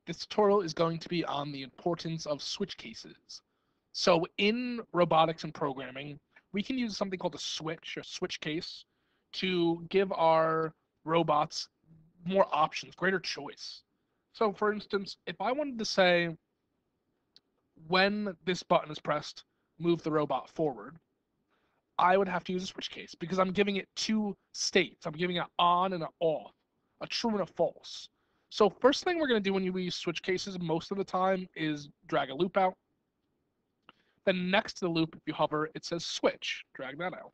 This tutorial is going to be on the importance of switch cases. So in robotics and programming, we can use something called a switch case, to give our robots more options, greater choice. So for instance, if I wanted to say, when this button is pressed, move the robot forward, I would have to use a switch case because I'm giving it two states. I'm giving it on and an off, a true and a false. So first thing we're going to do when you use switch cases most of the time is drag a loop out. Then next to the loop, if you hover, it says switch. Drag that out.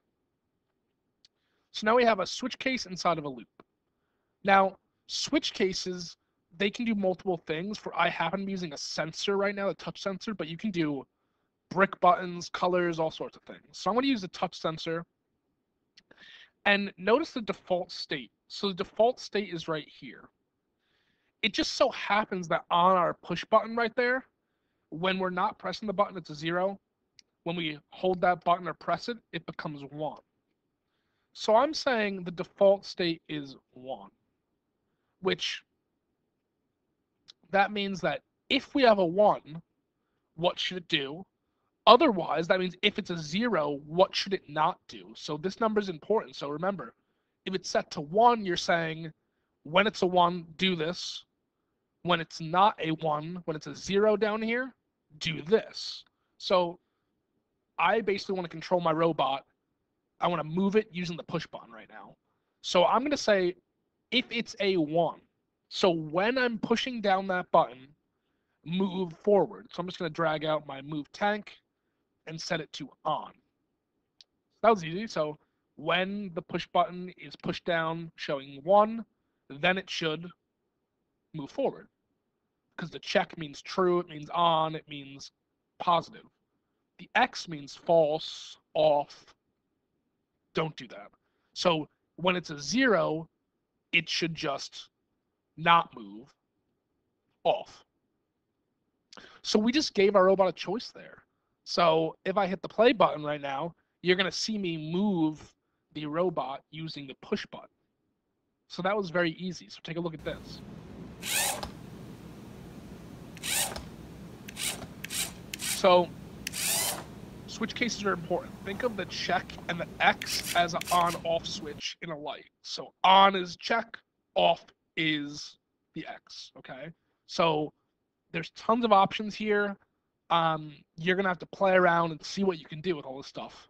So now we have a switch case inside of a loop. Now, switch cases, they can do multiple things. I happen to be using a sensor right now, a touch sensor, but you can do brick buttons, colors, all sorts of things. So I'm going to use the touch sensor. And notice the default state. So the default state is right here. It just so happens that on our push button right there, when we're not pressing the button, it's a 0. When we hold that button or press it, it becomes 1. So I'm saying the default state is 1, which that means that if we have a 1, what should it do? Otherwise, that means if it's a 0, what should it not do? So this number is important. So remember, if it's set to 1, you're saying when it's a 1, do this. When it's not a 1, when it's a 0 down here, do this. So I basically want to control my robot. I want to move it using the push button right now. So I'm going to say if it's a 1. So when I'm pushing down that button, move forward. So I'm just going to drag out my move tank and set it to on. That was easy. So when the push button is pushed down showing 1, then it should move forward. Because the check means true, it means on, it means positive. The X means false, off. Don't do that. So when it's a 0, it should just not move, off. So we just gave our robot a choice there. So if I hit the play button right now, you're going to see me move the robot using the push button. So that was very easy. So take a look at this. So switch cases are important. Think of the check and the X as an on-off switch in a light. So on is check, off is the X, okay? So there's tons of options here. You're going to have to play around and see what you can do with all this stuff.